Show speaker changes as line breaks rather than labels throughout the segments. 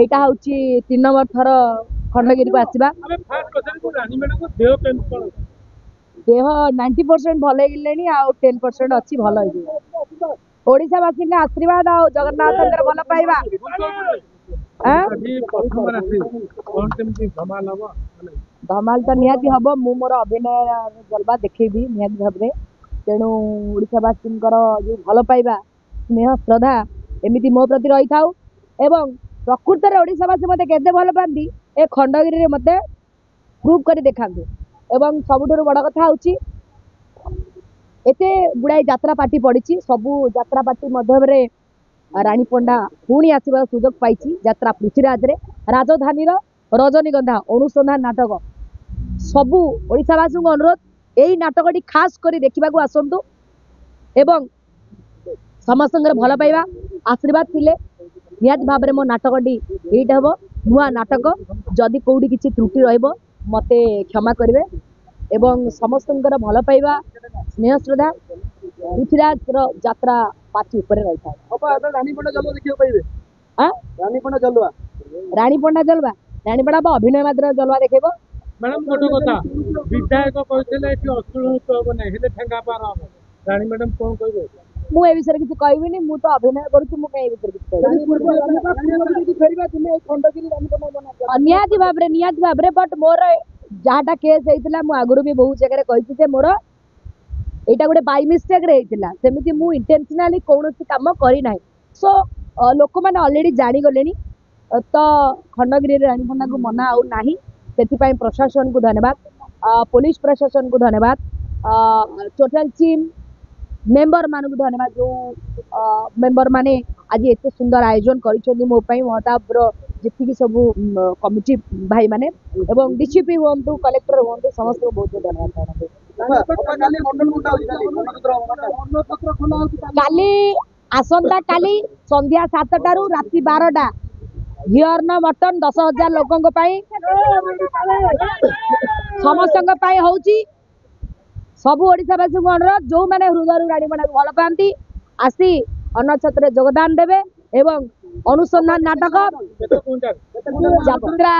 एटा हूँ 3 नंबर थर खंडगिरी को आसवा देह 90% भल आउ 10% अच्छी भल ओडावासी आशीर्वाद आ जगन्नाथ भल पाइबा धमाल तो निहाती हम मु मोर अभिनय जलवा देखेबी निहाती भाव में तेणु ओडावासी जो भल पाइबा स्नेह श्रद्धा एमती मो प्रति रही था एवं प्रकृत में ओडावासी मत के भल पाती ए खंडगिरी मत प्रूव कर देखा एवं सबुठ बड़ कथा हूँ एते गुड़ाई यात्रा पार्टी पड़ी सबू यात्रा पार्टी मध्य रानी पंडा पुणी आसबार सुजोग पाई यात्रा पृथ्वीराज राजधानी रजनीगंधा अनुसंधान नाटक सबू ओडावासी अनुरोध यही नाटक खास कर देखा आसतु एवं समस्त भल पाइबा आशीर्वाद थिले निहाती भाव में मो नाटकटी यहीटा हम नुआ नाटक जदि कौटी किसी त्रुटि मत क्षमा करेंगे एवं समस्त भल पाइबा स्नेह श्रद्धा पृथ्वीराज यात्रा पार्टी उपर रही था रानी पंडा जलवा अभिनय मात्र जलवा देखेब
मैडम गोटे कथा विधायक कहते रानी मैडम कौन कह
मु ए विषय किसी कहबी मु तो अभिनय करुँ निहाती भाव में बट मोर जहाँटा केस होता मु आगुरी भी बहुत जगह कही मोर यहाँ गोटे बाय मिस्टेक सेमती मु इंटेंशनली कौन कम करना सो लोक मैंने अलरेडी जागले तो खंडगिरी रानी पंडा को मना आउ ना से प्रशासन को धन्यवाद पुलिस प्रशासन को धन्यवाद टोटल टीम मेंबर मान को धन्यवाद जो मेंबर माने आज एत सुंदर आयोजन कर महताब जी सब कमिटी भाई माने एवं डीसीपी हूँ कलेक्टर हूँ समस्त को बहुत धन्यवाद काली आसंता काली संध्या 7 रु राति 12टा हियरन मटन 10,000 लोकों समस्त होची सबू ओडावासी को अनुरोध जो मैंने हृदय रानी पंडा को भल पाती आसी अन्नछत्र योगदान देवे एवं अनुसंधान नाटक यात्रा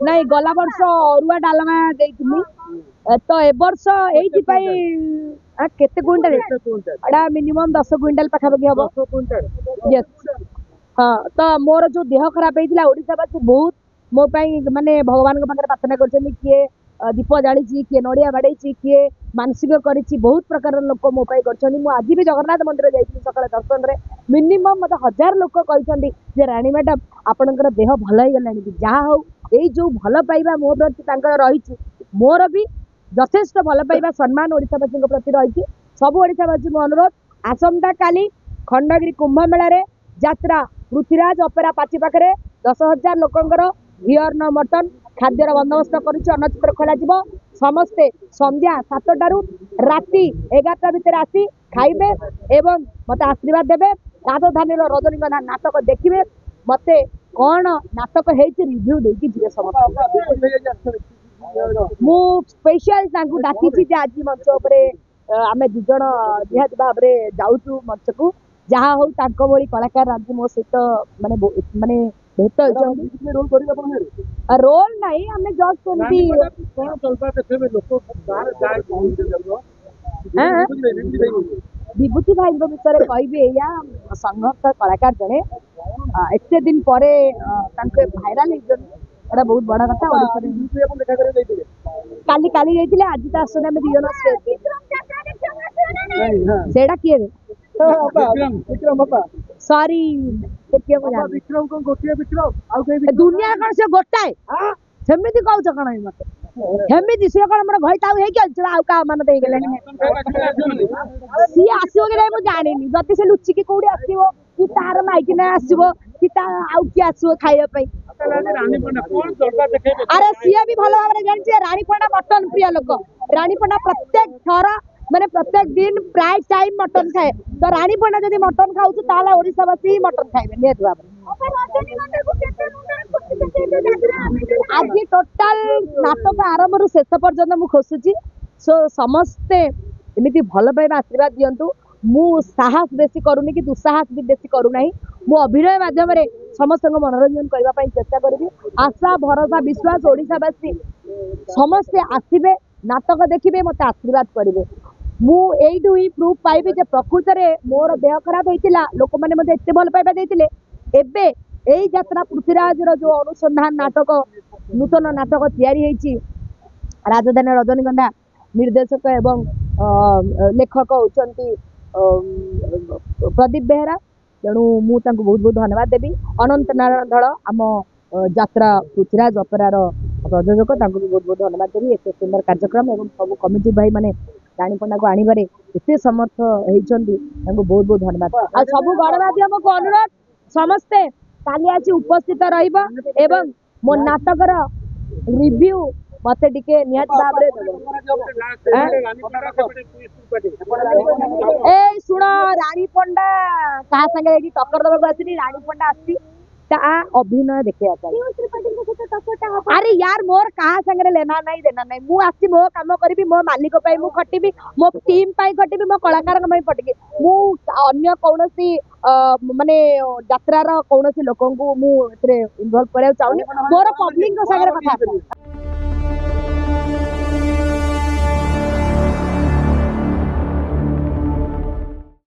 नहीं गला वर्ष अरुआ डालमा तो ए वर्ष केते क्विंटल एटा मिनिमम 10 क्विंटल पाखापाखि हम यस हाँ तो मोर जो देह खराब होता ओडावासी बहुत मो माने भगवान पाखे प्रार्थना कर किए दीप जाड़ी किए नड़िया बाड़े किए मानसिक करी बहुत प्रकार लोक मो कर आज भी जगन्नाथ मंदिर जाइए सकाल दर्शन में मिनिमम मत 1000 लोक कहते रानी मैडम आपणकर देह भल हो गला जहाँ हो यही जो भल पाइबा मो प्रति रही मोर भी यथेष्ट भल पाइबा सम्मान ओडावासी प्रति रही सब ओडावासी अनुरोध आसंता काली खंडगिरी कुंभ मेला यात्रा पृथ्वीराज अपेरा पाची पाखे 10,000 लोकंर हियर न मटन खाद्यर बंदोबस्त करचित्र खोल समस्ते संध्या 7 रु राति 11टा भितर आसी खाइबे एवं मत आशीर्वाद देवे राजधानी रजनीगंधा नाटक देखिए मत कौन नाटक रिव्यू देखे समस्त मु स्पेशल डाकी आज मंच आम दिज निहत भाव में जाऊँ मंच को जहाँ हूँ भली कलाकार आज मो सहित माने माने भेट रोल नहीं आम जस्ट विभूति भाई विषय कहि संघर्ष कलाकार जड़े एत दिन पर भाइराल एटा बहुत बड़ा कथा काली काली जाइए आज तो आस सेटा किए सॉरी
विक्रम को गोटे विक्रम
दुनिया कौन से गोटाए सेमती कहूच कौन मत सेमती सी कौन मोर भई ताऊ हेकि आउ का मान दे गेलानी सी आसीबो कि नहीं मु जानि जति से लुचिकी कोडी आसीबो कि तार माइकी ना आसीबो कि ता आउ कि आसीबो खाइबा पई अरे सी भी भलो भाबरे जानछि रानी पंडा मटन प्रिय लोक रानी पंडा प्रत्येक थरा माने प्रत्येक दिन प्राय टाइम मटन खाए तो रानी पंडा जदि मटन खाऊ ताला ओडिशावासी मटन खाइबे नियत भाबरे आज टोटाल नाटक आरंभ रु शेष पर्यंत मु खोसुची सो समस्ते एमिति भल पाइबा आशीर्वाद दियंतु मु साहस बेसी करूनी कि दुस्साहस भी बेसी करूना मु अभिनय माध्यम समस्त मनोरंजन करने चेष्टा करी आशा भरोसा विश्वास ओडिशावासी समस्ते आसबे नाटक देखिए मत आशीर्वाद करेंगे मु एइठु ही प्रूफ पाइबी जे प्रकृत में मोर देह खराब होता लोक मैंने मत एत भल पाइबा देते एबे एई यात्रा पृथ्वीराज जो अनुसंधान नाटक नूतन नाटक तैयारी राजधानी रजनीगंधा निर्देशक एवं लेखक होती प्रदीप बेहेरा तेणु मुझे बहुत बहुत धन्यवाद देवी अनंत नारायण धड़ आम यात्रा पृथ्वीराज अपेरार प्रयोजक भी बहुत बहुत धन्यवाद देवी एत सुंदर कार्यक्रम और सब कमिटी भाई मैंने रानी पंडा को आणवे एत समर्थ होती बहुत बहुत धन्यवाद आ सब गणमाध्यम को अनुरोध समस्ते काली आसी उपस्थित रही मो नाटकर रिव्यू मत टिके निहत भाव ए शुण रानी पंडा क्या संगे टक्कर दबाक आसनी रानी पंडा आसी अभिनय देखा अरे यार मोर कहा संगे लेना नहीं देना नहीं मु आसी मो काम करी मो मालिक मु खटिबी मो टीम खटिबी मो कलाकार पटिकी मु अन्य कौन माने यात्रार कौन लोक इन्वॉल्व करा चाहूनी मोर पब्लिक सागर कथा